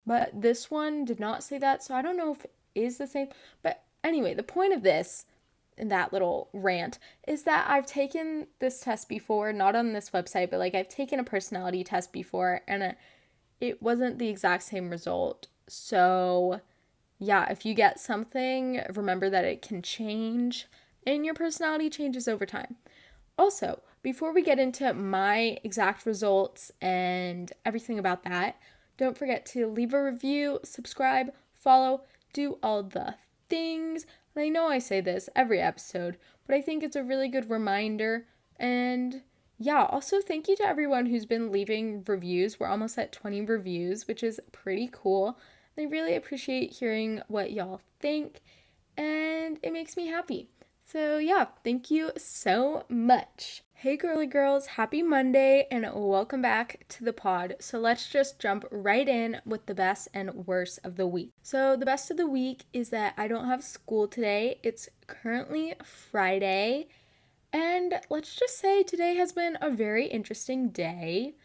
but this one did not say that, so I don't know if it is the same. But anyway, the point of this, in that little rant, is that I've taken this test before, not on this website, but like I've taken a personality test before, and it wasn't the exact same result. So yeah, if you get something, remember that it can change and your personality changes over time. Also, before we get into my exact results and everything about that, don't forget to leave a review, subscribe, follow, do all the things. And I know I say this every episode, but I think it's a really good reminder. And yeah, also thank you to everyone who's been leaving reviews. We're almost at 20 reviews, which is pretty cool. I really appreciate hearing what y'all think, and it makes me happy. So yeah, thank you so much. Hey girly girls, happy Monday and welcome back to the pod. So let's just jump right in with the best and worst of the week. So the best of the week is that I don't have school today. It's currently Friday, and let's just say today has been a very interesting day.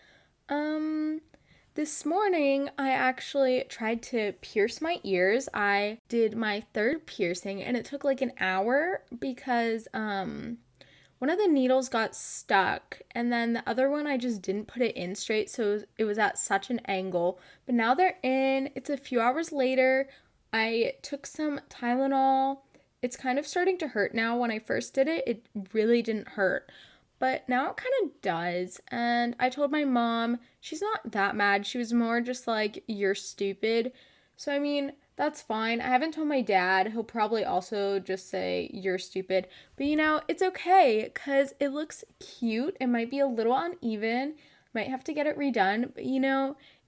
This morning, I actually tried to pierce my ears. I did my third piercing, and it took like an hour because one of the needles got stuck, and then the other one I just didn't put it in straight, so it was at such an angle. But now they're in. It's a few hours later. I took some Tylenol. It's kind of starting to hurt now. When I first did it, it really didn't hurt. But now it kind of does. And I told my mom, she's not that mad. She was more just like, you're stupid. So, I mean, that's fine. I haven't told my dad. He'll probably also just say, you're stupid. But, it's okay because it looks cute. It might be a little uneven. Might have to get it redone. But,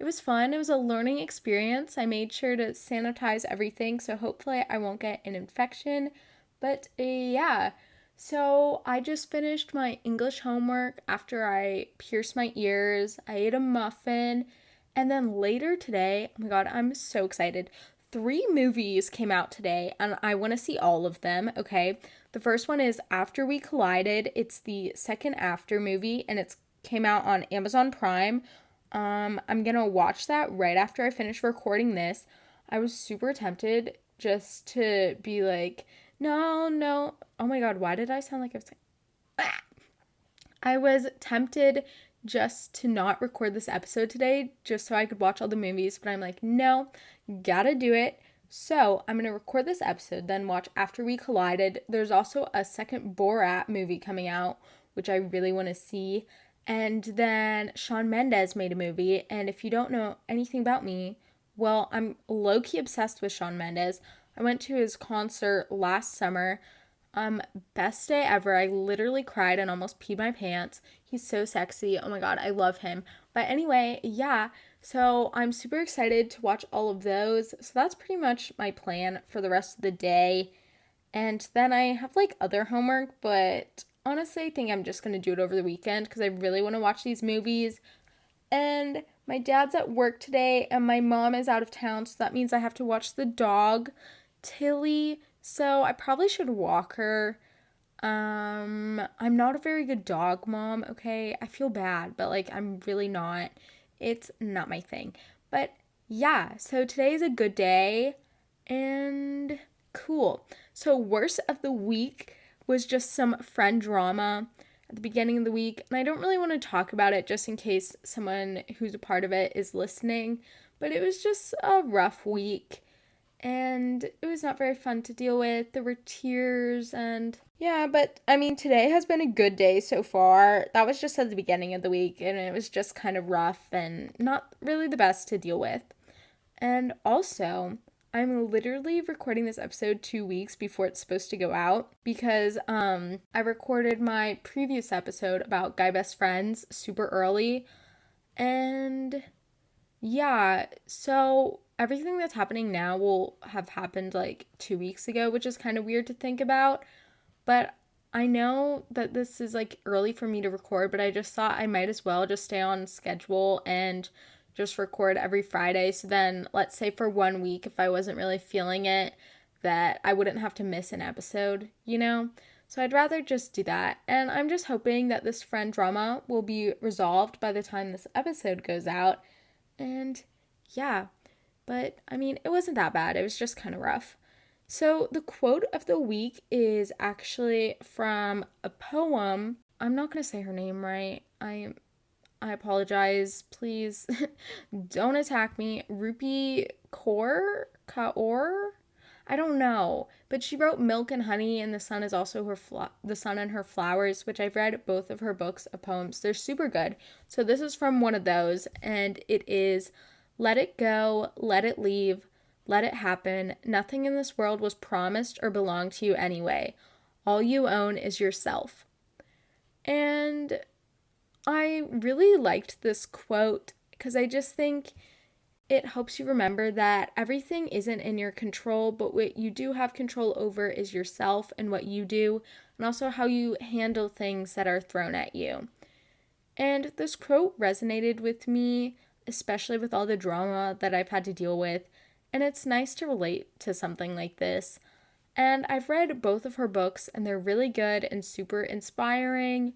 it was fun. It was a learning experience. I made sure to sanitize everything. So, hopefully, I won't get an infection. But, yeah. So I just finished my English homework after I pierced my ears. I ate a muffin. And then later today, oh my god, I'm so excited. 3 movies came out today, and I want to see all of them, okay? The first one is After We Collided. It's the second After movie, and it's came out on Amazon Prime. I'm gonna watch that right after I finish recording this. I was super tempted just to be like, no, no. Oh my god, why did I sound like I was saying? Ah! I was tempted just to not record this episode today, just so I could watch all the movies, but I'm like, no, gotta do it. So I'm gonna record this episode, then watch After We Collided. There's also a second Borat movie coming out, which I really want to see. And then Shawn Mendes made a movie, and if you don't know anything about me, well, I'm low-key obsessed with Shawn Mendes. I went to his concert last summer. Best day ever. I literally cried and almost peed my pants. He's so sexy. Oh my god, I love him. But anyway, yeah. So I'm super excited to watch all of those. So that's pretty much my plan for the rest of the day. And then I have like other homework, but honestly, I think I'm just gonna do it over the weekend because I really want to watch these movies. And my dad's at work today, and my mom is out of town, so that means I have to watch the dog, Tilly. So I probably should walk her. I'm not a very good dog mom, okay? I feel bad, but like I'm really not. It's not my thing. But yeah, so today is a good day and cool. So worst of the week was just some friend drama at the beginning of the week, and I don't really want to talk about it just in case someone who's a part of it is listening, but it was just a rough week and it was not very fun to deal with. There were tears and yeah, but I mean, today has been a good day so far. That was just at the beginning of the week, and it was just kind of rough and not really the best to deal with. And also, I'm literally recording this episode 2 weeks before it's supposed to go out because I recorded my previous episode about guy best friends super early. And yeah, so everything that's happening now will have happened like 2 weeks ago, which is kind of weird to think about. But I know that this is like early for me to record, but I just thought I might as well just stay on schedule and just record every Friday. So then, let's say for 1 week, if I wasn't really feeling it, that I wouldn't have to miss an episode. So I'd rather just do that. And I'm just hoping that this friend drama will be resolved by the time this episode goes out. And yeah. But I mean, it wasn't that bad. It was just kind of rough. So the quote of the week is actually from a poem. I'm not going to say her name right. I apologize. Please don't attack me. Rupi Kaur? I don't know. But she wrote Milk and Honey, and the sun is also the sun and her flowers, which I've read both of her books of poems. They're super good. So this is from one of those, and it is, let it go, let it leave, let it happen. Nothing in this world was promised or belonged to you anyway. All you own is yourself. And I really liked this quote because I just think it helps you remember that everything isn't in your control, but what you do have control over is yourself and what you do, and also how you handle things that are thrown at you. And this quote resonated with me, especially with all the drama that I've had to deal with, and it's nice to relate to something like this. And I've read both of her books, and they're really good and super inspiring.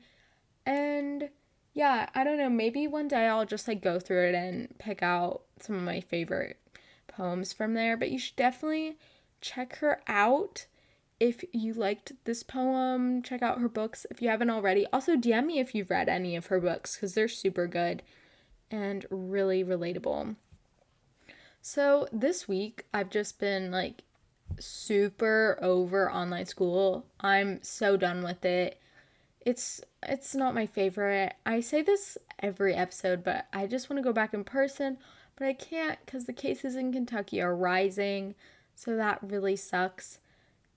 And yeah, I don't know, maybe one day I'll just like go through it and pick out some of my favorite poems from there. But you should definitely check her out if you liked this poem. Check out her books if you haven't already. Also, DM me if you've read any of her books because they're super good and really relatable. So this week, I've just been like super over online school. I'm so done with it. It's not my favorite. I say this every episode, but I just want to go back in person, but I can't because the cases in Kentucky are rising, so that really sucks.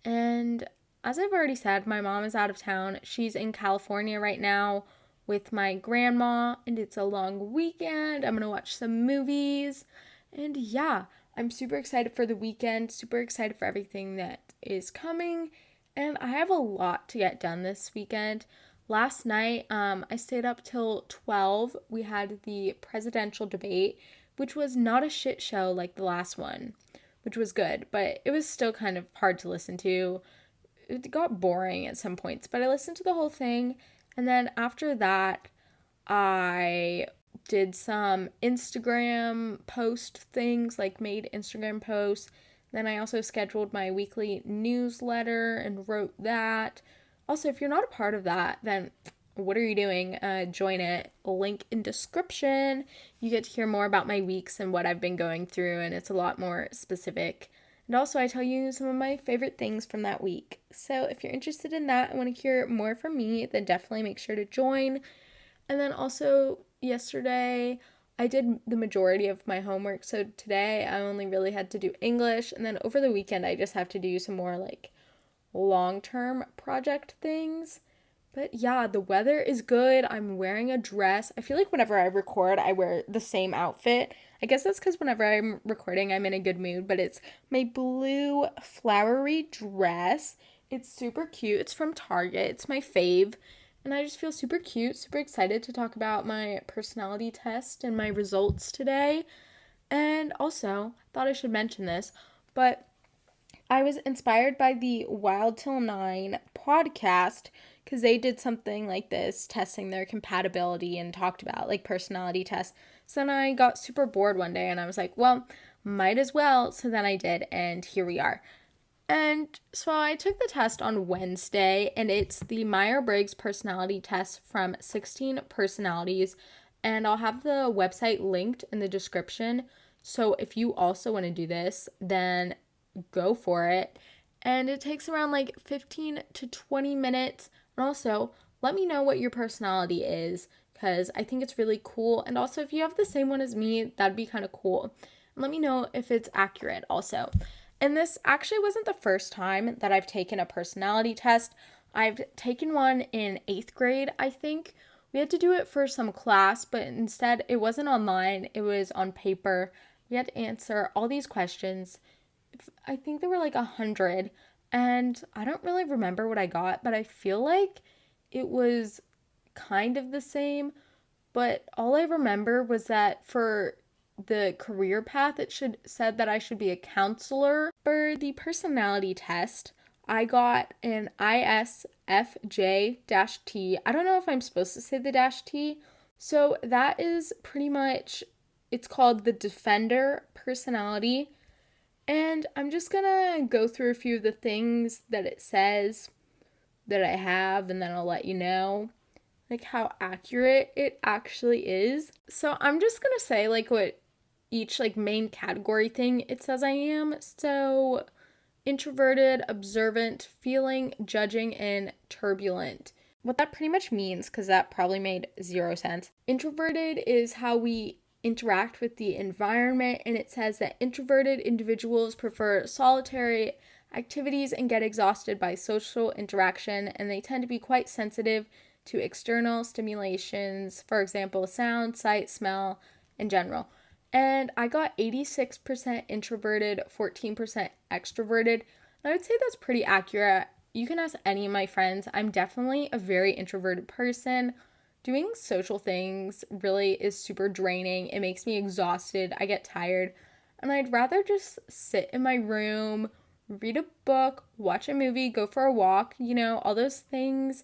And as I've already said, my mom is out of town. She's in California right now with my grandma, and it's a long weekend. I'm gonna watch some movies, and yeah, I'm super excited for the weekend, super excited for everything that is coming, and I have a lot to get done this weekend. Last night, I stayed up till 12. We had the presidential debate, which was not a shit show like the last one, which was good, but it was still kind of hard to listen to. It got boring at some points, but I listened to the whole thing, and then after that, I did some Instagram post things, like made Instagram posts. Then I also scheduled my weekly newsletter and wrote that. Also, if you're not a part of that, then what are you doing? Join it. Link in description. You get to hear more about my weeks and what I've been going through, and it's a lot more specific. And also, I tell you some of my favorite things from that week. So if you're interested in that and want to hear more from me, then definitely make sure to join. And then also, yesterday, I did the majority of my homework. So today, I only really had to do English. And then over the weekend, I just have to do some more like long-term project things. But yeah, the weather is good. I'm wearing a dress. I feel like whenever I record, I wear the same outfit. I guess that's because whenever I'm recording, I'm in a good mood. But it's my blue flowery dress. It's super cute. It's from Target. It's my fave. And I just feel super cute, super excited to talk about my personality test and my results today. And also, thought I should mention this, but I was inspired by the Wild Till 9 podcast because they did something like this, testing their compatibility and talked about like personality tests. So then I got super bored one day and I was like, well, might as well. So then I did, and here we are. And so I took the test on Wednesday, and it's the Meyer Briggs personality test from 16 personalities. And I'll have the website linked in the description. So if you also want to do this, then go for it. And it takes around like 15 to 20 minutes. And also, let me know what your personality is because I think it's really cool. And also, if you have the same one as me, that'd be kind of cool. And let me know if it's accurate also. And this actually wasn't the first time that I've taken a personality test. I've taken one in 8th grade, I think. We had to do it for some class, but instead it wasn't online. It was on paper. We had to answer all these questions. I think there were like 100, and I don't really remember what I got, but I feel like it was kind of the same. But all I remember was that for the career path, it said that I should be a counselor. For the personality test, I got an ISFJ-T. I don't know if I'm supposed to say the dash T. So that is pretty much it's called the Defender personality. And I'm just gonna go through a few of the things that it says that I have, and then I'll let you know like how accurate it actually is. So I'm just gonna say like what each like main category thing it says I am. So introverted, observant, feeling, judging, and turbulent. What that pretty much means, because that probably made zero sense. Introverted is how we interact with the environment, and it says that introverted individuals prefer solitary activities and get exhausted by social interaction, and they tend to be quite sensitive to external stimulations, for example, sound, sight, smell, in general. And I got 86% introverted, 14% extroverted. And I would say that's pretty accurate. You can ask any of my friends. I'm definitely a very introverted person. Doing social things really is super draining. It makes me exhausted. I get tired. And I'd rather just sit in my room, read a book, watch a movie, go for a walk, all those things.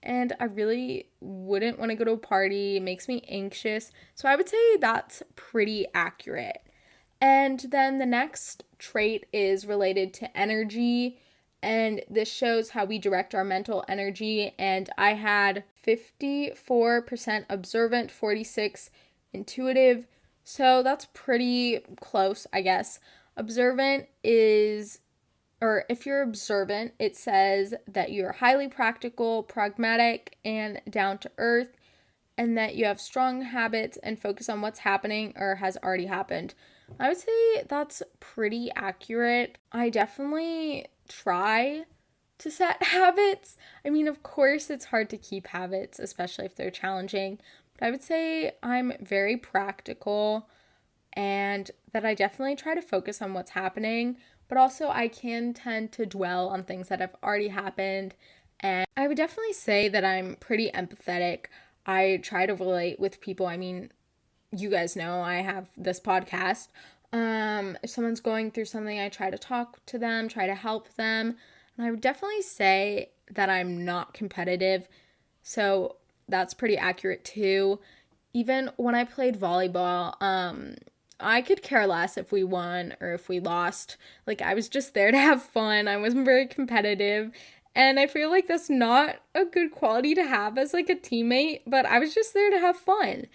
And I really wouldn't want to go to a party. It makes me anxious. So I would say that's pretty accurate. And then the next trait is related to energy. And this shows how we direct our mental energy. And I had 54% observant, 46 intuitive. So that's pretty close, I guess. Observant is, or if you're observant, it says that you're highly practical, pragmatic, and down to earth, and that you have strong habits and focus on what's happening or has already happened. I would say that's pretty accurate. I definitely try to set habits. I mean, of course, it's hard to keep habits, especially if they're challenging, but I would say I'm very practical and that I definitely try to focus on what's happening, but also I can tend to dwell on things that have already happened. And I would definitely say that I'm pretty empathetic. I try to relate with people. I mean, you guys know I have this podcast. If someone's going through something, I try to talk to them, try to help them. And I would definitely say that I'm not competitive. So that's pretty accurate too. Even when I played volleyball, I could care less if we won or if we lost. Like, I was just there to have fun. I wasn't very competitive. And I feel like that's not a good quality to have as like a teammate, but I was just there to have fun.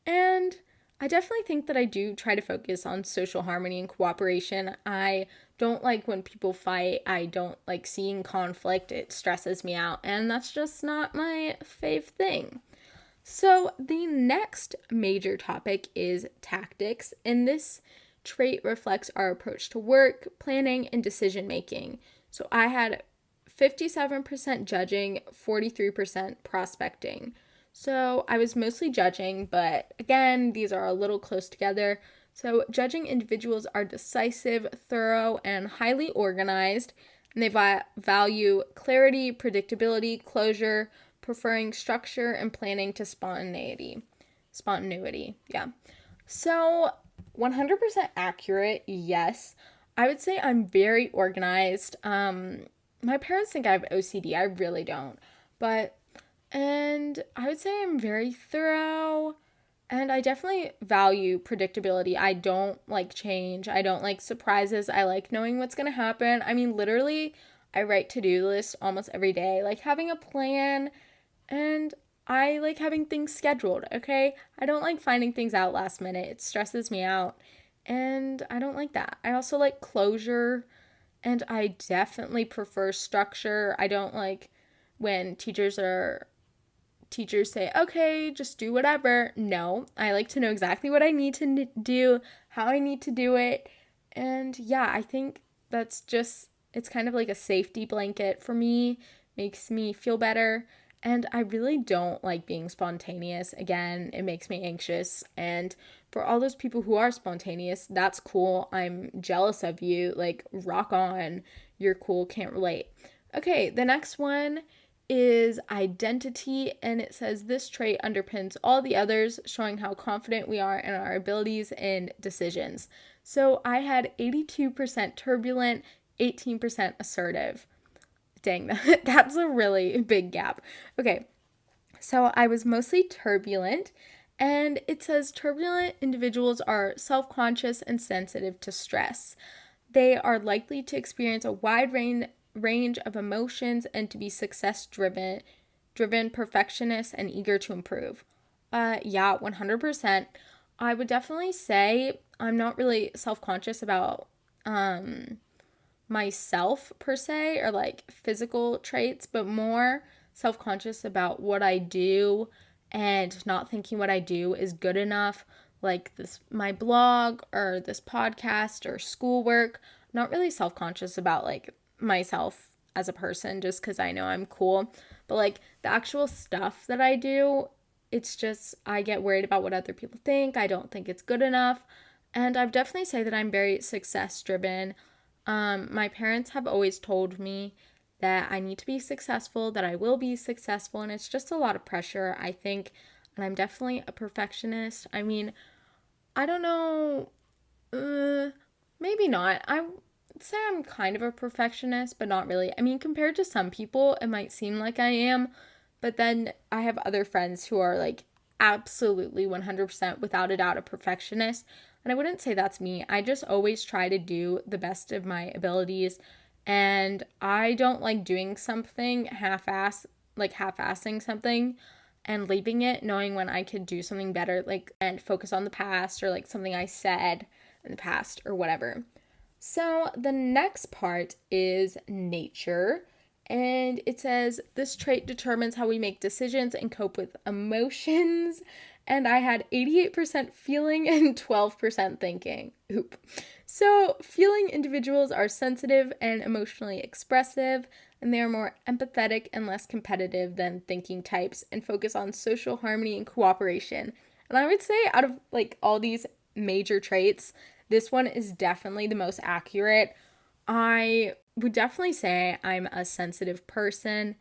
And I definitely think that I do try to focus on social harmony and cooperation. I don't like when people fight. I don't like seeing conflict. It stresses me out. And that's just not my fave thing. So the next major topic is tactics, and this trait reflects our approach to work, planning, and decision making. So I had 57% judging, 43% prospecting. So I was mostly judging, but again, these are a little close together. So judging individuals are decisive, thorough, and highly organized, and they value clarity, predictability, closure, preferring structure and planning to spontaneity. Yeah. So 100% accurate, yes. I would say I'm very organized. My parents think I have OCD. I really don't. And I would say I'm very thorough, and I definitely value predictability. I don't like change. I don't like surprises. I like knowing what's going to happen. I mean, literally, I write to-do lists almost every day, like having a plan. And I like having things scheduled, okay? I don't like finding things out last minute. It stresses me out. And I don't like that. I also like closure. And I definitely prefer structure. I don't like when teachers say, okay, just do whatever. No, I like to know exactly what I need to do, how I need to do it. And yeah, I think that's just, it's kind of like a safety blanket for me. Makes me feel better. And I really don't like being spontaneous. Again, it makes me anxious. And for all those people who are spontaneous, that's cool. I'm jealous of you. Like, rock on. You're cool. Can't relate. Okay, the next one is identity. And it says this trait underpins all the others, showing how confident we are in our abilities and decisions. So I had 82% turbulent, 18% assertive. Dang, that's a really big gap. Okay, so I was mostly turbulent, And it says turbulent individuals are self-conscious and sensitive to stress. They are likely to experience a wide range of emotions and to be success driven perfectionists and eager to improve. Yeah, 100%. I would definitely say I'm not really self-conscious about myself per se or like physical traits, but more self-conscious about what I do and not thinking what I do is good enough, like this my blog or this podcast or schoolwork. Not really self-conscious about like myself as a person just cuz I know I'm cool, but like the actual stuff that I do, it's just I get worried about what other people think. I don't think it's good enough. And I'd definitely say that I'm very success driven. My parents have always told me that I need to be successful, that I will be successful, and it's just a lot of pressure, I think. And I'm definitely a perfectionist. I mean, I don't know, maybe not. I would say I'm kind of a perfectionist, but not really. I mean, compared to some people, it might seem like I am, but then I have other friends who are like absolutely 100% without a doubt a perfectionist. And I wouldn't say that's me. I just always try to do the best of my abilities. And I don't like doing something half-assing something and leaving it knowing when I could do something better, like, and focus on the past or like something I said in the past or whatever. So the next part is nature. And it says this trait determines how we make decisions and cope with emotions. And I had 88% feeling and 12% thinking. Oop. So, feeling individuals are sensitive and emotionally expressive, and they are more empathetic and less competitive than thinking types and focus on social harmony and cooperation. And I would say, out of like all these major traits, this one is definitely the most accurate. I would definitely say I'm a sensitive person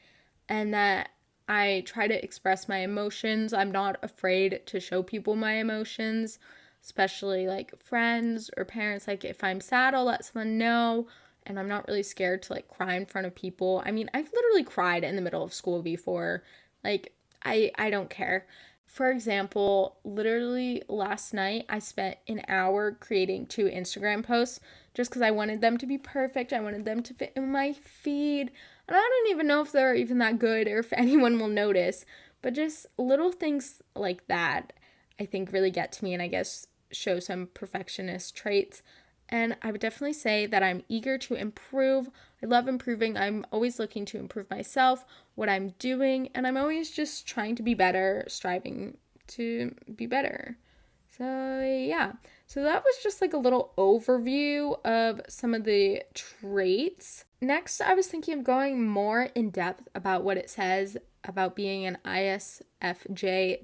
and that I try to express my emotions. I'm not afraid to show people my emotions, especially like friends or parents. Like if I'm sad, I'll let someone know. And I'm not really scared to like cry in front of people. I mean, I've literally cried in the middle of school before. Like I don't care. For example, literally last night I spent an hour creating 2 Instagram posts just because I wanted them to be perfect. I wanted them to fit in my feed. And I don't even know if they're even that good or if anyone will notice. But just little things like that I think really get to me and I guess show some perfectionist traits. And I would definitely say that I'm eager to improve. I love improving. I'm always looking to improve myself, what I'm doing, and I'm always just trying to be better, striving to be better. So, yeah. So that was just like a little overview of some of the traits. Next, I was thinking of going more in depth about what it says about being an ISFJ-T.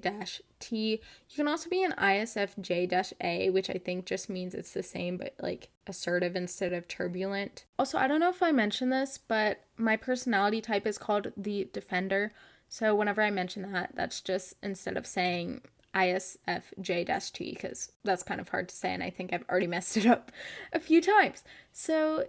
You can also be an ISFJ-A, which I think just means it's the same, but like assertive instead of turbulent. Also, I don't know if I mentioned this, but my personality type is called the Defender. So whenever I mention that, that's just instead of saying ISFJ-T, because that's kind of hard to say, and I think I've already messed it up a few times. So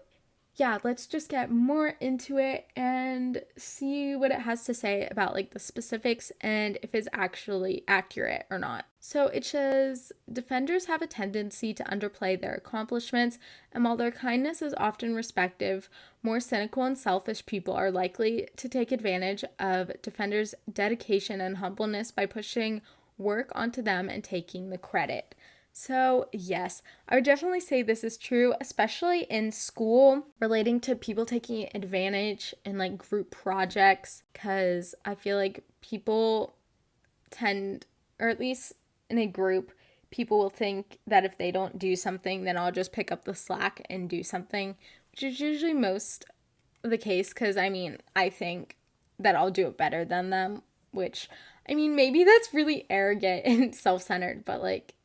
yeah, let's just get more into it and see what it has to say about like the specifics and if it's actually accurate or not. So it says defenders have a tendency to underplay their accomplishments, and while their kindness is often respected, more cynical and selfish people are likely to take advantage of defenders' dedication and humbleness by pushing work onto them and taking the credit. So, yes, I would definitely say this is true, especially in school, relating to people taking advantage in like group projects, because I feel like people tend, or at least in a group, people will think that if they don't do something, then I'll just pick up the slack and do something, which is usually most of the case, because I mean, I think that I'll do it better than them, which, I mean, maybe that's really arrogant and self-centered, but like,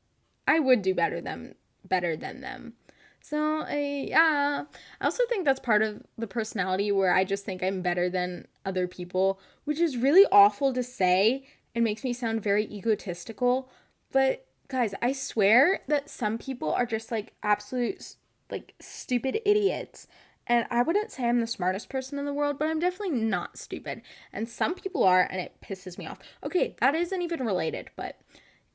I would do better than them. So, yeah. I also think that's part of the personality where I just think I'm better than other people, which is really awful to say and makes me sound very egotistical. But guys, I swear that some people are just like absolute like stupid idiots. And I wouldn't say I'm the smartest person in the world, but I'm definitely not stupid. And some people are, and it pisses me off. Okay, that isn't even related, but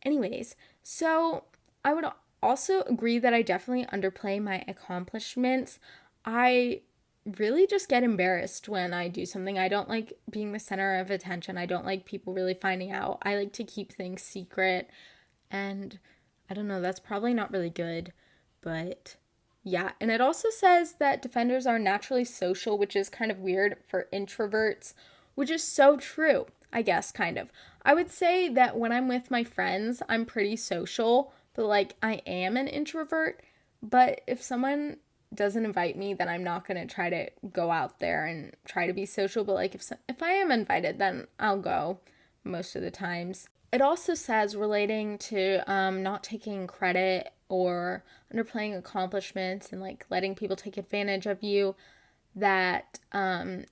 Anyways, so I would also agree that I definitely underplay my accomplishments. I really just get embarrassed when I do something. I don't like being the center of attention. I don't like people really finding out. I like to keep things secret. And I don't know, that's probably not really good, but yeah. And it also says that defenders are naturally social, which is kind of weird for introverts, which is so true, I guess, kind of. I would say that when I'm with my friends, I'm pretty social, but like I am an introvert. But if someone doesn't invite me, then I'm not going to try to go out there and try to be social. But like if I am invited, then I'll go most of the times. It also says relating to not taking credit or underplaying accomplishments and like letting people take advantage of you, that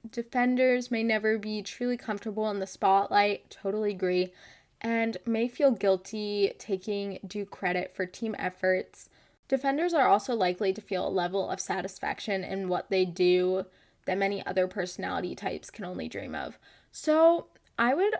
defenders may never be truly comfortable in the spotlight, totally agree, and may feel guilty taking due credit for team efforts. Defenders are also likely to feel a level of satisfaction in what they do that many other personality types can only dream of. So I would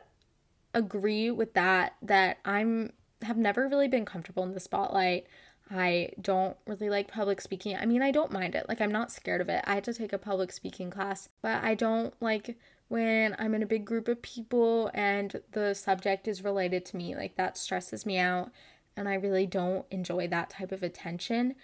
agree with that have never really been comfortable in the spotlight. I don't really like public speaking. I mean, I don't mind it. Like, I'm not scared of it. I had to take a public speaking class, but I don't like when I'm in a big group of people and the subject is related to me. Like, that stresses me out, and I really don't enjoy that type of attention.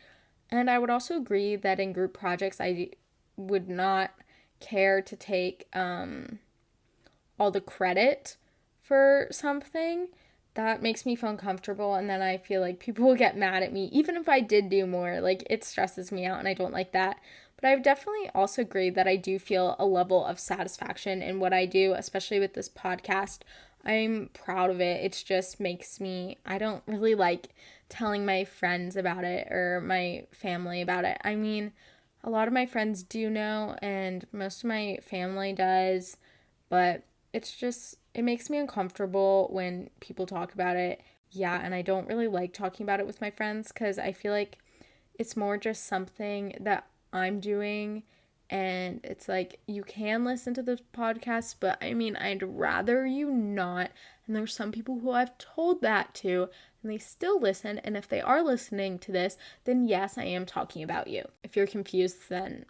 And I would also agree that in group projects, I would not care to take all the credit for something. That makes me feel uncomfortable, and then I feel like people will get mad at me even if I did do more. Like, it stresses me out and I don't like that. But I've definitely also agreed that I do feel a level of satisfaction in what I do, especially with this podcast. I'm proud of it. It just makes me, I don't really like telling my friends about it or my family about it. I mean, a lot of my friends do know and most of my family does, but it makes me uncomfortable when people talk about it. Yeah, and I don't really like talking about it with my friends because I feel like it's more just something that I'm doing. And it's like, you can listen to the podcast, but I mean, I'd rather you not. And there's some people who I've told that to, and they still listen. And if they are listening to this, then yes, I am talking about you. If you're confused, then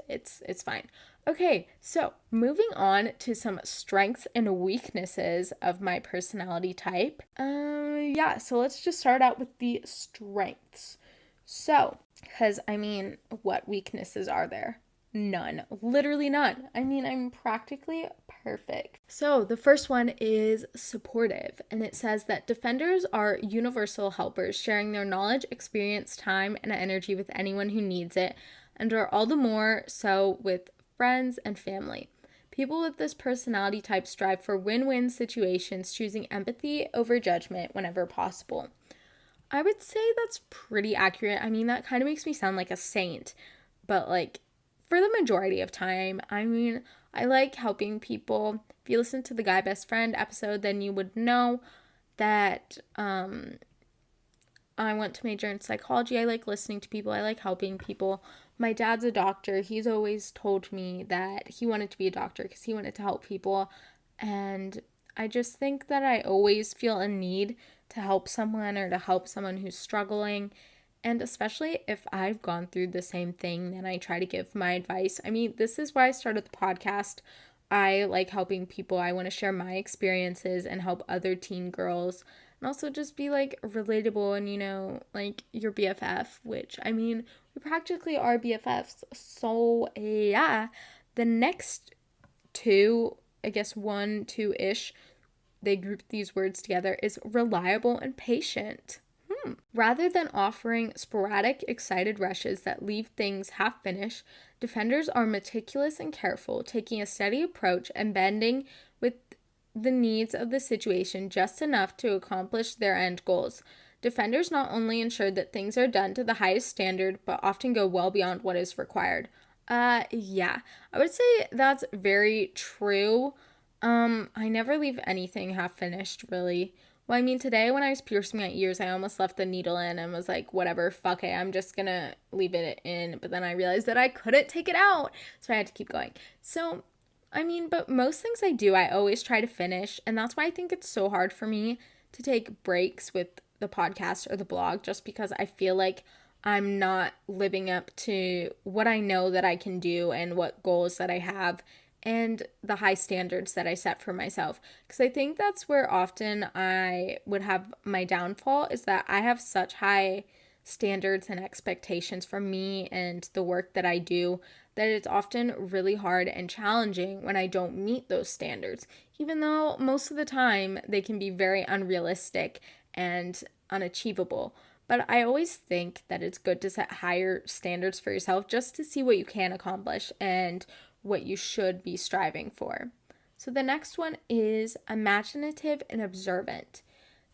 it's fine. Okay, so moving on to some strengths and weaknesses of my personality type. Yeah, so let's just start out with the strengths. So, because I mean, what weaknesses are there? None. Literally none. I mean, I'm practically perfect. So, the first one is supportive, and it says that defenders are universal helpers, sharing their knowledge, experience, time, and energy with anyone who needs it, and are all the more so with friends and family. People with this personality type strive for win-win situations, choosing empathy over judgment whenever possible. I would say that's pretty accurate. I mean, that kind of makes me sound like a saint, but like for the majority of time, I mean, I like helping people. If you listen to the Guy Best Friend episode, then you would know that I went to major in psychology. I like listening to people. I like helping people. My dad's a doctor. He's always told me that he wanted to be a doctor because he wanted to help people. And I just think that I always feel a need to help someone or to help someone who's struggling. And especially if I've gone through the same thing, then I try to give my advice. I mean, this is why I started the podcast. I like helping people. I want to share my experiences and help other teen girls. And also just be like relatable and, you know, like your BFF, which I mean, we practically are BFFs. So yeah, the next two, I guess 1, 2-ish, they group these words together, is reliable and patient. Rather than offering sporadic, excited rushes that leave things half finished, defenders are meticulous and careful, taking a steady approach and bending with the needs of the situation just enough to accomplish their end goals. Defenders not only ensure that things are done to the highest standard, but often go well beyond what is required. Yeah, I would say that's very true. I never leave anything half finished, really. Well, I mean, today when I was piercing my ears, I almost left the needle in and was like, whatever, fuck it, I'm just gonna leave it in. But then I realized that I couldn't take it out, so I had to keep going. So, I mean, but most things I do, I always try to finish, and that's why I think it's so hard for me to take breaks with the podcast or the blog just because I feel like I'm not living up to what I know that I can do and what goals that I have and the high standards that I set for myself. Because I think that's where often I would have my downfall, is that I have such high standards and expectations from me and the work that I do that it's often really hard and challenging when I don't meet those standards, even though most of the time they can be very unrealistic and unachievable. But I always think that it's good to set higher standards for yourself just to see what you can accomplish and what you should be striving for. So the next one is imaginative and observant.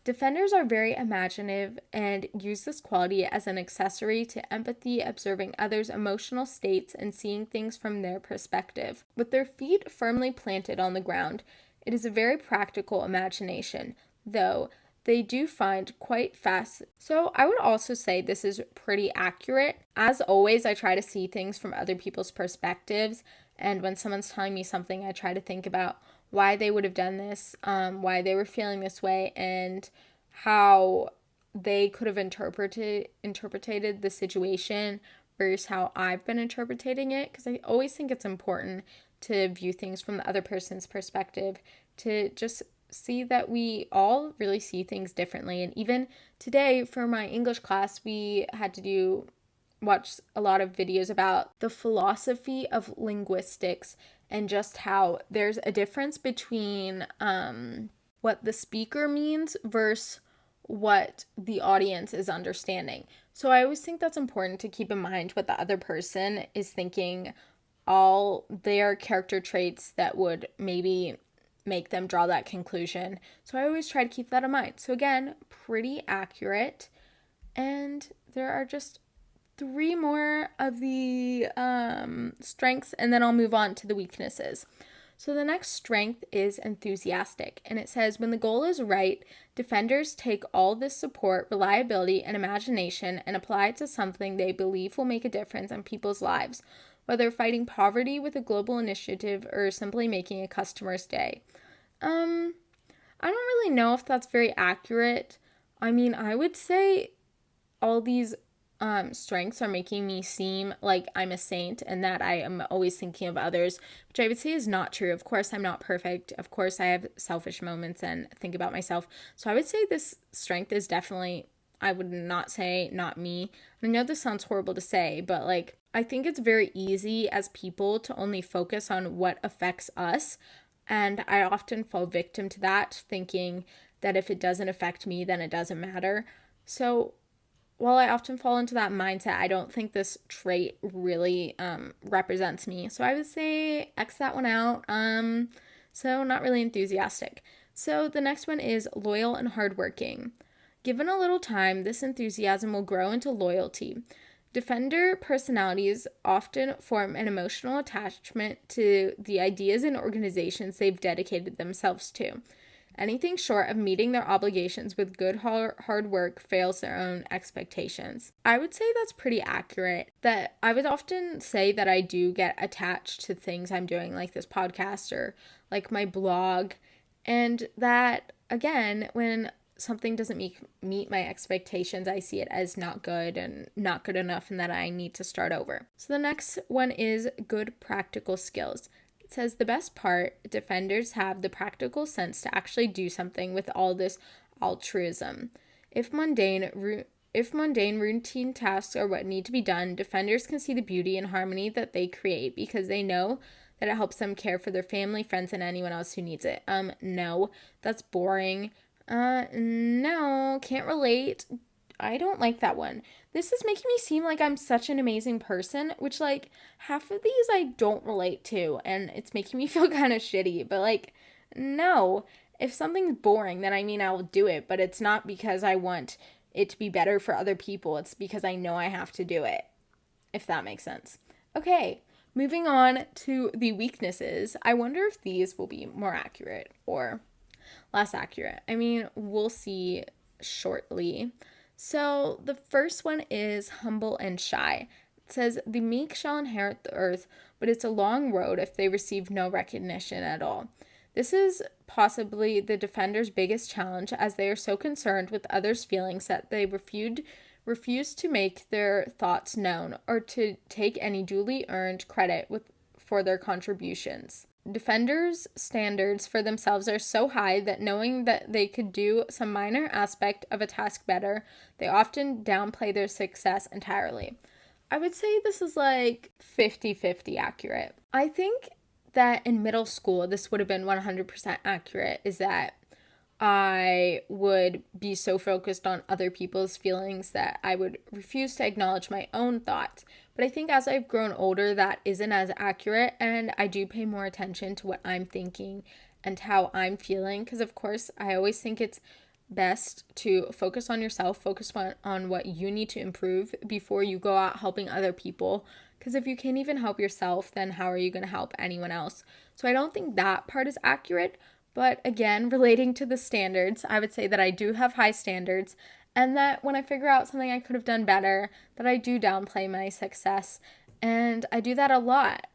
Defenders are very imaginative and use this quality as an accessory to empathy, observing others' emotional states and seeing things from their perspective. With their feet firmly planted on the ground, it is a very practical imagination, though they do find quite fast. So I would also say this is pretty accurate. As always, I try to see things from other people's perspectives, and when someone's telling me something, I try to think about why they would have done this, why they were feeling this way, and how they could have interpreted the situation versus how I've been interpreting it. Because I always think it's important to view things from the other person's perspective, to just see that we all really see things differently. And even today for my English class, we had to watch a lot of videos about the philosophy of linguistics and just how there's a difference between what the speaker means versus what the audience is understanding. So I always think that's important to keep in mind what the other person is thinking, all their character traits that would maybe make them draw that conclusion. So I always try to keep that in mind. So again, pretty accurate. And there are just 3 more of the strengths, and then I'll move on to the weaknesses. So the next strength is enthusiastic, and it says, when the goal is right, defenders take all this support, reliability, and imagination and apply it to something they believe will make a difference in people's lives, whether fighting poverty with a global initiative or simply making a customer's day. I don't really know if that's very accurate. I mean, I would say all these strengths are making me seem like I'm a saint and that I am always thinking of others, which I would say is not true. Of course, I'm not perfect. Of course, I have selfish moments and think about myself. So I would say this strength is definitely, I would not say not me. I know this sounds horrible to say, but like, I think it's very easy as people to only focus on what affects us. And I often fall victim to that, thinking that if it doesn't affect me, then it doesn't matter. So while I often fall into that mindset, I don't think this trait really represents me. So I would say X that one out. So not really enthusiastic. So the next one is loyal and hardworking. Given a little time, this enthusiasm will grow into loyalty. Defender personalities often form an emotional attachment to the ideas and organizations they've dedicated themselves to. Anything short of meeting their obligations with good hard work fails their own expectations. I would say that's pretty accurate. That I would often say that I do get attached to things I'm doing, like this podcast or like my blog, and that, again, when something doesn't meet my expectations, I see it as not good and not good enough, and that I need to start over. So the next one is good practical skills. It says the best part, defenders have the practical sense to actually do something with all this altruism. If mundane routine tasks are what need to be done, defenders can see the beauty and harmony that they create because they know that it helps them care for their family, friends, and anyone else who needs it. No, that's boring. No, can't relate. I don't like that one. This is making me seem like I'm such an amazing person, which, like, half of these I don't relate to, and it's making me feel kind of shitty, but, like, no. If something's boring, then I mean I will do it, but it's not because I want it to be better for other people. It's because I know I have to do it, if that makes sense. Okay, moving on to the weaknesses. I wonder if these will be more accurate or less accurate. I mean, we'll see shortly. So the first one is humble and shy. It says, the meek shall inherit the earth, but it's a long road if they receive no recognition at all. This is possibly the defender's biggest challenge, as they are so concerned with others' feelings that they refuse to make their thoughts known or to take any duly earned credit for their contributions. Defenders' standards for themselves are so high that knowing that they could do some minor aspect of a task better, they often downplay their success entirely. I would say this is like 50-50 accurate. I think that in middle school, this would have been 100% accurate, is that I would be so focused on other people's feelings that I would refuse to acknowledge my own thoughts. But I think as I've grown older, that isn't as accurate, and I do pay more attention to what I'm thinking and how I'm feeling, because of course I always think it's best to focus on yourself, focus on what you need to improve before you go out helping other people, because if you can't even help yourself, then how are you going to help anyone else? So I don't think that part is accurate. But again, relating to the standards, I would say that I do have high standards, and that when I figure out something I could have done better, that I do downplay my success, and I do that a lot.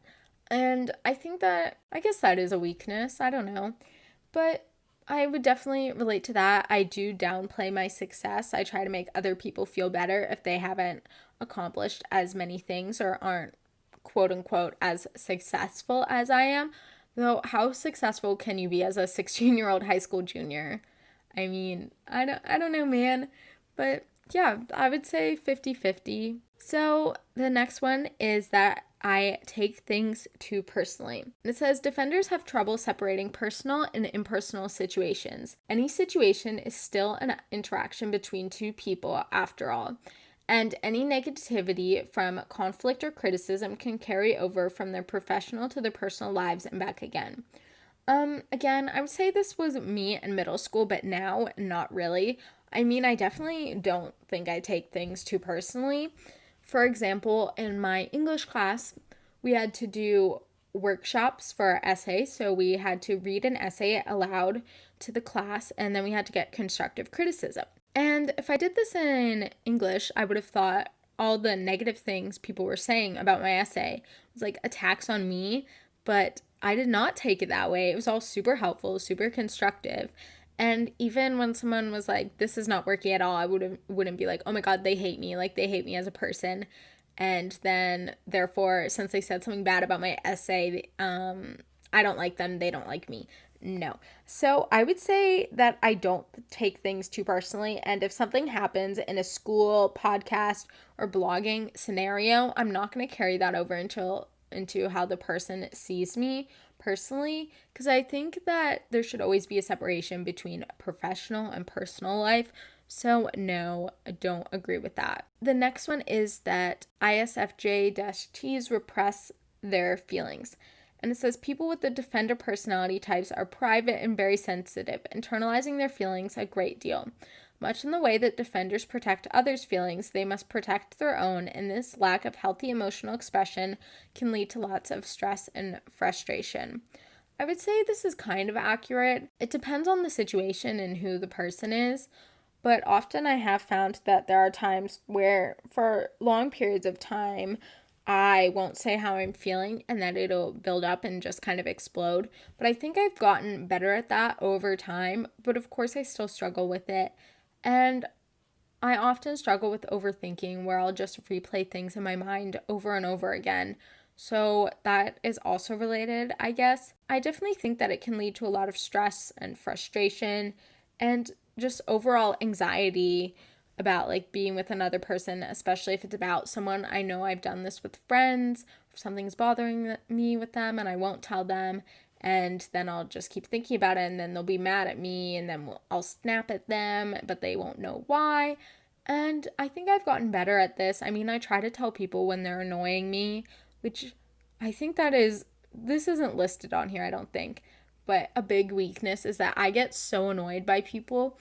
And I guess that is a weakness, I don't know, but I would definitely relate to that. I do downplay my success. I try to make other people feel better if they haven't accomplished as many things or aren't quote unquote as successful as I am. Though, how successful can you be as a 16-year-old high school junior? I mean, I don't know, man. But yeah, I would say 50-50. So the next one is that I take things too personally. It says defenders have trouble separating personal and impersonal situations. Any situation is still an interaction between two people after all. And any negativity from conflict or criticism can carry over from their professional to their personal lives and back again. Again, I would say this was me in middle school, but now, not really. I mean, I definitely don't think I take things too personally. For example, in my English class, we had to do workshops for our essay. So we had to read an essay aloud to the class, and then we had to get constructive criticism. And if I did this in English, I would have thought all the negative things people were saying about my essay was like attacks on me, but I did not take it that way. It was all super helpful, super constructive. And even when someone was like, this is not working at all, I wouldn't be like, oh my God, they hate me. Like, they hate me as a person. And then, therefore, since they said something bad about my essay, I don't like them, they don't like me. No. So I would say that I don't take things too personally. And if something happens in a school, podcast, or blogging scenario, I'm not going to carry that over into how the person sees me personally, because I think that there should always be a separation between professional and personal life. So no, I don't agree with that. The next one is that ISFJ-Ts repress their feelings. And it says people with the defender personality types are private and very sensitive, internalizing their feelings a great deal. Much in the way that defenders protect others' feelings, they must protect their own, and this lack of healthy emotional expression can lead to lots of stress and frustration. I would say this is kind of accurate. It depends on the situation and who the person is, but often I have found that there are times where, for long periods of time, I won't say how I'm feeling and that it'll build up and just kind of explode. But I think I've gotten better at that over time. But of course, I still struggle with it. And I often struggle with overthinking, where I'll just replay things in my mind over and over again. So that is also related, I guess. I definitely think that it can lead to a lot of stress and frustration and just overall anxiety about like being with another person, especially if it's about someone. I know I've done this with friends. If something's bothering me with them and I won't tell them, and then I'll just keep thinking about it, and then they'll be mad at me, and then I'll snap at them, but they won't know why. And I think I've gotten better at this. I mean, I try to tell people when they're annoying me, which I think this isn't listed on here, I don't think, but a big weakness is that I get so annoyed by people.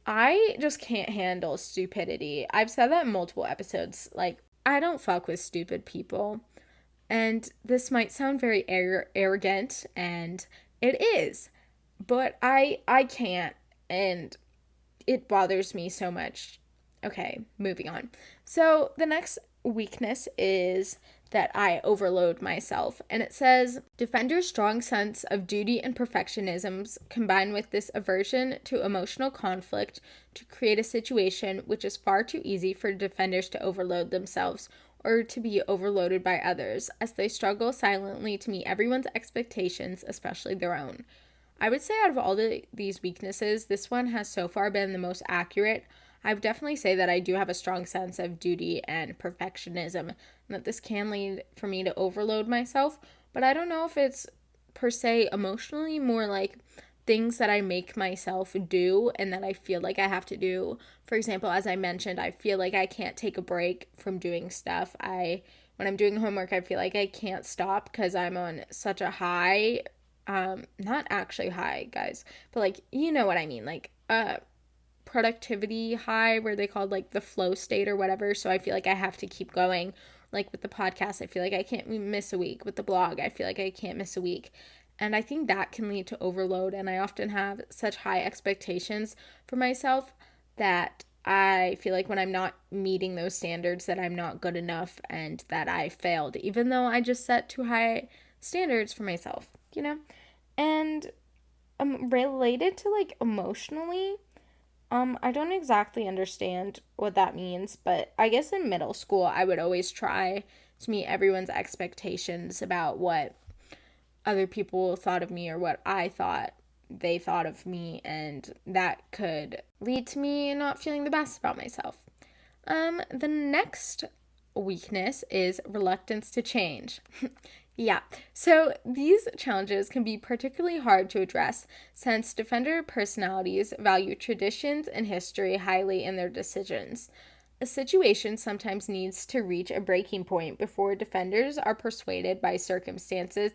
I just can't handle stupidity. I've said that in multiple episodes. Like, I don't fuck with stupid people. And this might sound very arrogant, and it is. But I can't, and it bothers me so much. Okay, moving on. So the next weakness is that I overload myself. And it says, Defender's strong sense of duty and perfectionism combined with this aversion to emotional conflict to create a situation which is far too easy for defenders to overload themselves or to be overloaded by others, as they struggle silently to meet everyone's expectations, especially their own. I would say out of all these weaknesses, this one has so far been the most accurate. I would definitely say that I do have a strong sense of duty and perfectionism, and that this can lead for me to overload myself, but I don't know if it's per se emotionally, more like things that I make myself do and that I feel like I have to do. For example, as I mentioned, I feel like I can't take a break from doing stuff. When I'm doing homework, I feel like I can't stop because I'm on such a high, not actually high, guys, but like, you know what I mean, like, productivity high where they called like the flow state or whatever. So I feel like I have to keep going. Like with the podcast, I feel like I can't miss a week. With the blog, I feel like I can't miss a week. And I think that can lead to overload. And I often have such high expectations for myself that I feel like when I'm not meeting those standards that I'm not good enough and that I failed, even though I just set too high standards for myself, you know? And related to like emotionally, I don't exactly understand what that means, but I guess in middle school, I would always try to meet everyone's expectations about what other people thought of me or what I thought they thought of me, and that could lead to me not feeling the best about myself. The next weakness is reluctance to change. Yeah, so these challenges can be particularly hard to address since defender personalities value traditions and history highly in their decisions. A situation sometimes needs to reach a breaking point before defenders are persuaded by circumstances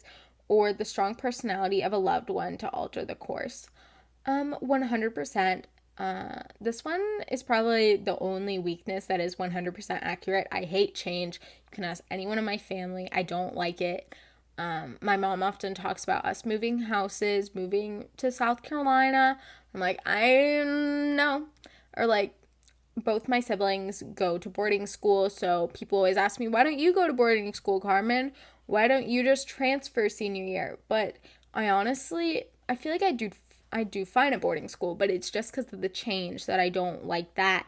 or the strong personality of a loved one to alter the course. 100%. This one is probably the only weakness that is 100% accurate. I hate change. You can ask anyone in my family. I don't like it. My mom often talks about us moving houses, moving to South Carolina. I'm like, I know. Or like, both my siblings go to boarding school, so people always ask me, why don't you go to boarding school, Carmen? Why don't you just transfer senior year? But I feel like I do fine at boarding school, but it's just because of the change that I don't like that.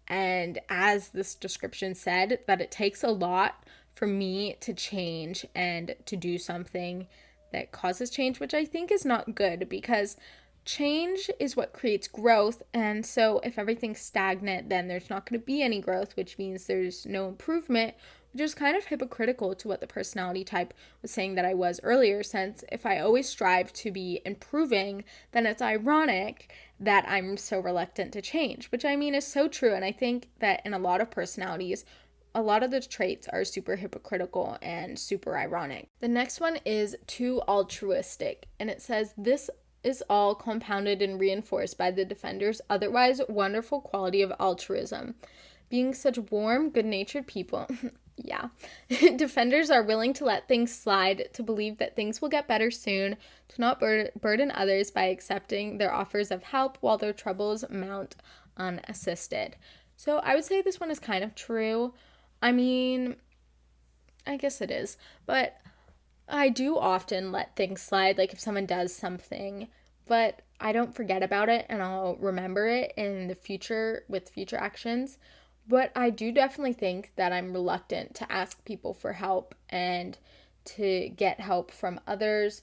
And as this description said, that it takes a lot for me to change and to do something that causes change, which I think is not good because change is what creates growth. And so if everything's stagnant, then there's not going to be any growth, which means there's no improvement, which is kind of hypocritical to what the personality type was saying that I was earlier, since if I always strive to be improving, then it's ironic that I'm so reluctant to change, which I mean is so true. And I think that in a lot of personalities, a lot of the traits are super hypocritical and super ironic. The next one is too altruistic, and it says this is all compounded and reinforced by the defender's otherwise wonderful quality of altruism. Being such warm, good-natured people, yeah, defenders are willing to let things slide, to believe that things will get better soon, to not burden others by accepting their offers of help while their troubles mount unassisted. So I would say this one is kind of true. I mean, I guess it is, but I do often let things slide, like if someone does something, but I don't forget about it and I'll remember it in the future with future actions. But I do definitely think that I'm reluctant to ask people for help and to get help from others.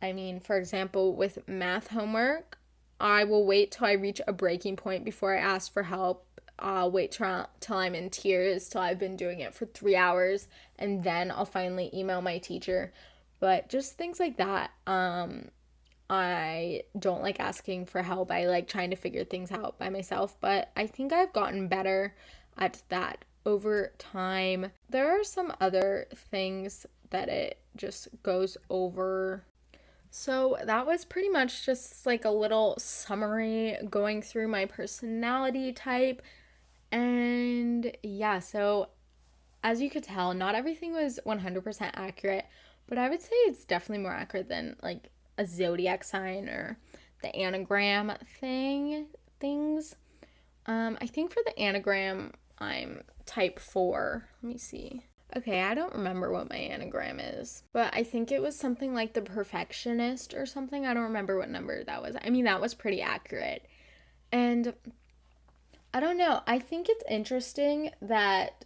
I mean, for example, with math homework, I will wait till I reach a breaking point before I ask for help. I'll wait till I'm in tears, till I've been doing it for 3 hours, and then I'll finally email my teacher. But just things like that. I don't like asking for help. I like trying to figure things out by myself, but I think I've gotten better at that over time. There are some other things that it just goes over. So that was pretty much just like a little summary going through my personality type. And yeah, so as you could tell, not everything was 100% accurate, but I would say it's definitely more accurate than like a zodiac sign or the anagram things. I think for the anagram, I'm type 4. Let me see. Okay, I don't remember what my anagram is, but I think it was something like the perfectionist or something. I don't remember what number that was. I mean, that was pretty accurate. And I don't know. I think it's interesting that,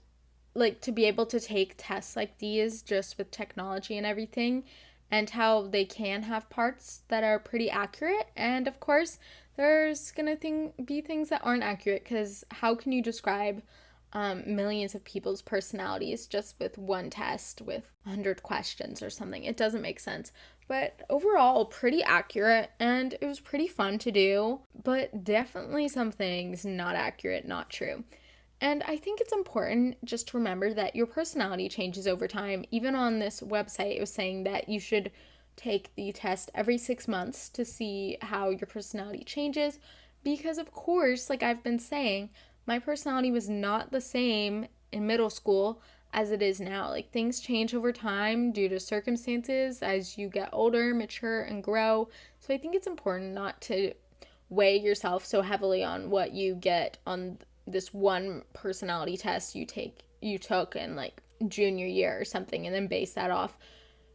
like, to be able to take tests like these just with technology and everything, and how they can have parts that are pretty accurate. And of course, there's gonna be things that aren't accurate, because how can you describe millions of people's personalities just with one test with 100 questions or something? It doesn't make sense. But overall, pretty accurate, and it was pretty fun to do, but definitely some things not accurate, not true. And I think it's important just to remember that your personality changes over time. Even on this website, it was saying that you should take the test every 6 months to see how your personality changes. Because, of course, like I've been saying, my personality was not the same in middle school as it is now. Like, things change over time due to circumstances as you get older, mature, and grow. So I think it's important not to weigh yourself so heavily on what you get on this one personality test you took in like junior year or something, and then base that off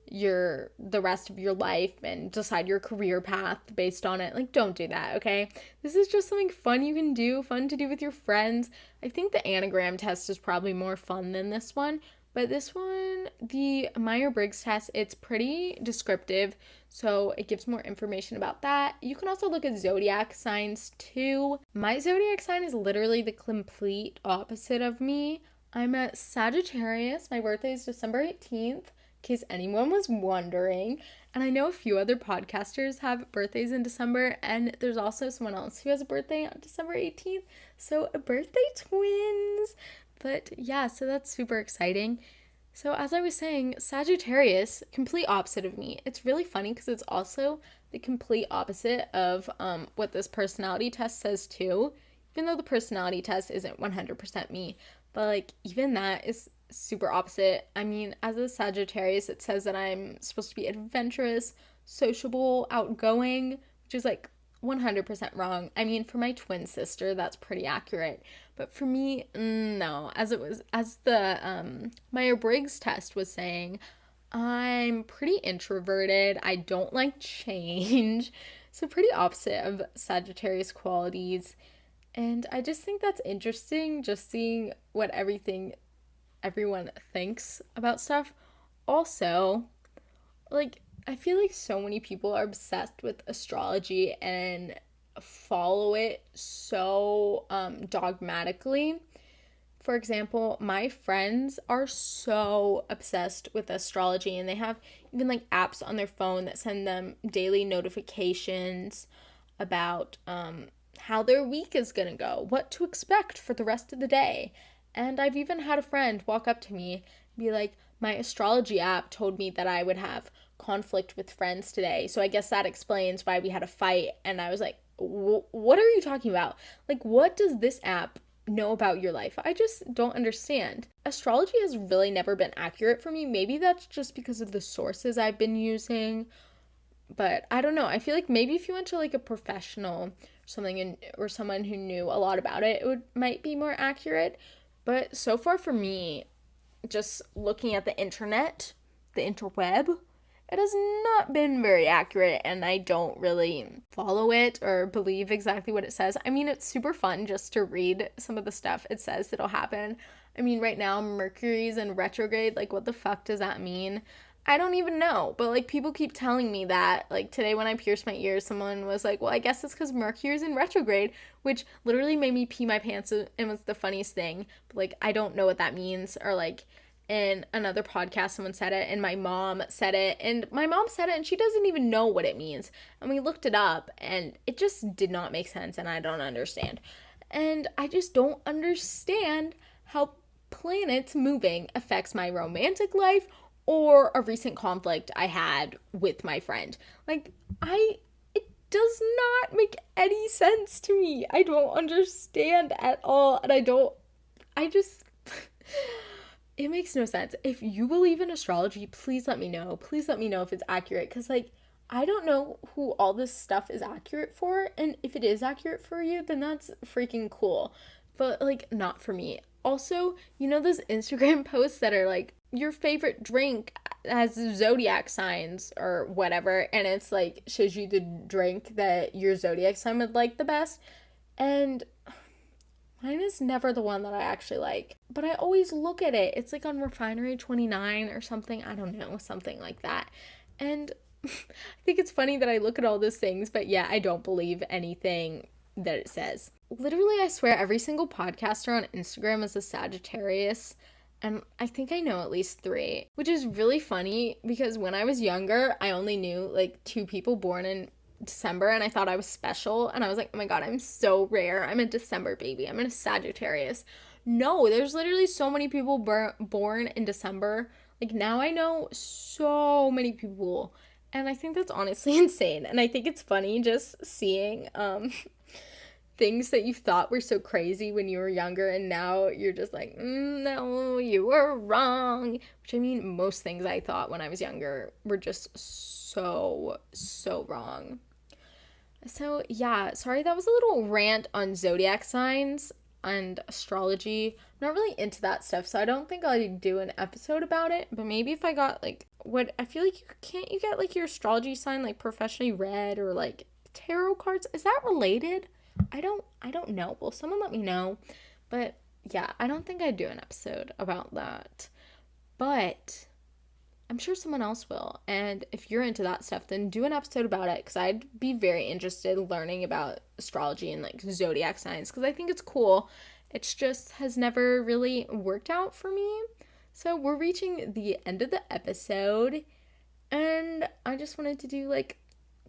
the rest of your life and decide your career path based on it. Like, don't do that, okay? This is just something fun you can do, fun to do with your friends. I think the anagram test is probably more fun than this one, but this one, the Meyer Briggs test, it's pretty descriptive, so it gives more information about that. You can also look at zodiac signs too. My zodiac sign is literally the complete opposite of me. I'm a Sagittarius. My birthday is December 18th, in case anyone was wondering. And I know a few other podcasters have birthdays in December, and there's also someone else who has a birthday on December 18th. So, birthday twins. But yeah, so that's super exciting. So as I was saying, Sagittarius, complete opposite of me. It's really funny because it's also the complete opposite of what this personality test says too. Even though the personality test isn't 100% me, but like even that is super opposite. I mean, as a Sagittarius, it says that I'm supposed to be adventurous, sociable, outgoing, which is like 100% wrong. I mean, for my twin sister, that's pretty accurate. But for me, no. As the Meyer Briggs test was saying, I'm pretty introverted. I don't like change. So pretty opposite of Sagittarius qualities. And I just think that's interesting, just seeing what everyone thinks about stuff. Also, like, I feel like so many people are obsessed with astrology and follow it so dogmatically. For example, my friends are so obsessed with astrology, and they have even like apps on their phone that send them daily notifications about how their week is gonna go, what to expect for the rest of the day. And I've even had a friend walk up to me and be like, my astrology app told me that I would have conflict with friends today, so I guess that explains why we had a fight. And I was like, what are you talking about? Like, what does this app know about your life? I just don't understand. Astrology has really never been accurate for me. Maybe that's just because of the sources I've been using, but I don't know. I feel like maybe if you went to like a professional or something, or someone who knew a lot about it, might be more accurate. But so far for me, just looking at the internet, the interweb, it has not been very accurate, and I don't really follow it or believe exactly what it says. I mean, it's super fun just to read some of the stuff it says that'll happen. I mean, right now, Mercury's in retrograde. Like, what the fuck does that mean? I don't even know, but like people keep telling me that. Like today when I pierced my ears, someone was like, well, I guess it's because Mercury's in retrograde, which literally made me pee my pants and was the funniest thing. But like, I don't know what that means. Or like in another podcast, someone said it, and my mom said it, and she doesn't even know what it means. And we looked it up, and it just did not make sense, and I don't understand. And I just don't understand how planets moving affects my romantic life or a recent conflict I had with my friend. Like, it does not make any sense to me. I don't understand at all, and I just, it makes no sense. If you believe in astrology, please let me know. Please let me know if it's accurate, because, like, I don't know who all this stuff is accurate for, and if it is accurate for you, then that's freaking cool. But, like, not for me. Also, you know those Instagram posts that are, like, your favorite drink has zodiac signs or whatever, and it's like shows you the drink that your zodiac sign would like the best. And mine is never the one that I actually like, but I always look at it. It's like on Refinery 29 or something. I don't know, something like that. And I think it's funny that I look at all those things, but yeah, I don't believe anything that it says. Literally, I swear every single podcaster on Instagram is a Sagittarius, and I think I know at least 3, which is really funny because when I was younger, I only knew like 2 people born in December, and I thought I was special, and I was like, oh my god, I'm so rare. I'm a December baby. I'm a Sagittarius. No, there's literally so many people born in December. Like, now I know so many people, and I think that's honestly insane. And I think it's funny just seeing things that you thought were so crazy when you were younger, and now you're just like, no, you were wrong. Which, I mean, most things I thought when I was younger were just so wrong. So yeah, sorry, that was a little rant on zodiac signs and astrology. I'm not really into that stuff, so I don't think I'll do an episode about it, but maybe if I got like, what, I feel like you get like your astrology sign like professionally read, or like tarot cards. Is that related? I don't know. Well, someone let me know. But yeah, I don't think I'd do an episode about that. But I'm sure someone else will. And if you're into that stuff, then do an episode about it, because I'd be very interested in learning about astrology and like zodiac signs, because I think it's cool. It's just has never really worked out for me. So we're reaching the end of the episode, and I just wanted to do like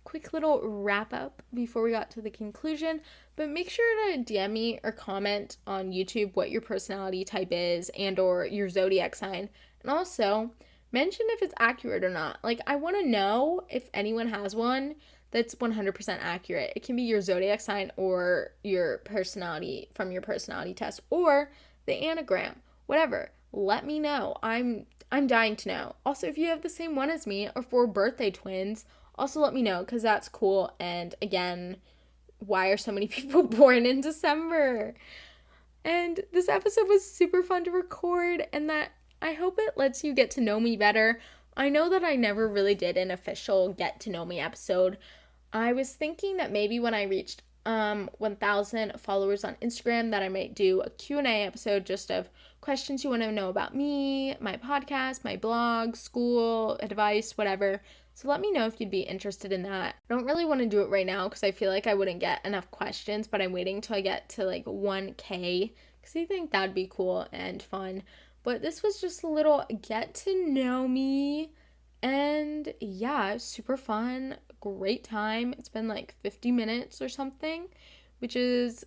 quick little wrap up before we got to the conclusion. But make sure to DM me or comment on YouTube what your personality type is and or your zodiac sign, and also mention if it's accurate or not. Like, I want to know if anyone has one that's 100% accurate. It can be your zodiac sign or your personality from your personality test or the anagram, whatever. Let me know. I'm dying to know. Also, if you have the same one as me or 4 birthday twins, also let me know, because that's cool. And again, why are so many people born in December? And this episode was super fun to record, and that I hope it lets you get to know me better. I know that I never really did an official get to know me episode. I was thinking that maybe when I reached 1,000 followers on Instagram, that I might do a Q&A episode just of questions you want to know about me, my podcast, my blog, school, advice, whatever. So let me know if you'd be interested in that. I don't really want to do it right now because I feel like I wouldn't get enough questions, but I'm waiting till I get to like 1K because I think that'd be cool and fun. But this was just a little get to know me, and yeah, super fun, great time. It's been like 50 minutes or something, which is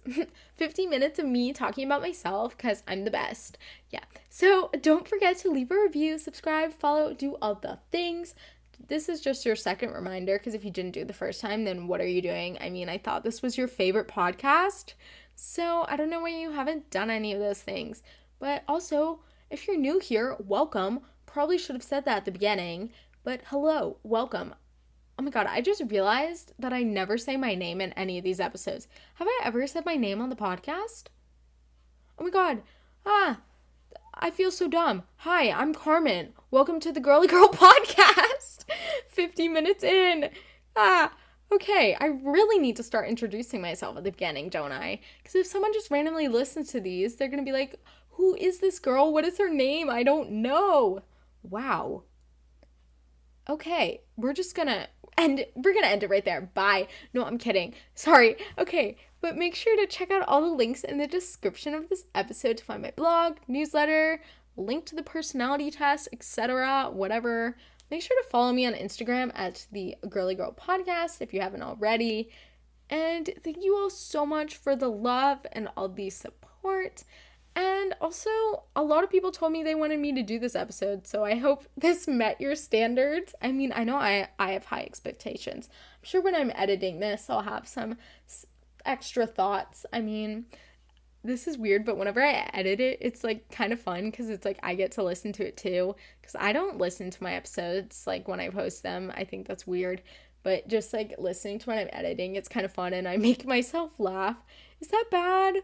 50 minutes of me talking about myself because I'm the best. Yeah, so don't forget to leave a review, subscribe, follow, do all the things. This is just your second reminder, because if you didn't do it the first time, then what are you doing? I mean, I thought this was your favorite podcast, so I don't know why you haven't done any of those things. But also, if you're new here, welcome. Probably should have said that at the beginning, but hello, welcome. Oh my god, I just realized that I never say my name in any of these episodes. Have I ever said my name on the podcast? Oh my god, I feel so dumb. Hi, I'm Carmen. Welcome to the Girly Girl podcast. 50 minutes in. Okay, I really need to start introducing myself at the beginning, don't I? Because if someone just randomly listens to these, they're going to be like, who is this girl? What is her name? I don't know. Wow. Okay, we're gonna end it right there. Bye. No, I'm kidding. Sorry. Okay, but make sure to check out all the links in the description of this episode to find my blog, newsletter, link to the personality test, etc., whatever. Make sure to follow me on Instagram at the Girly Girl Podcast if you haven't already. And thank you all so much for the love and all the support. And also, a lot of people told me they wanted me to do this episode, so I hope this met your standards. I mean, I know I have high expectations. I'm sure when I'm editing this, I'll have some extra thoughts. I mean, this is weird, but whenever I edit it, it's like kind of fun because it's like I get to listen to it too. Because I don't listen to my episodes like when I post them. I think that's weird. But just like listening to when I'm editing, it's kind of fun and I make myself laugh. Is that bad?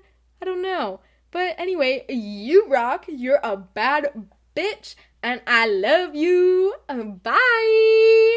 I don't know. But anyway, you rock. You're a bad bitch. And I love you. Bye.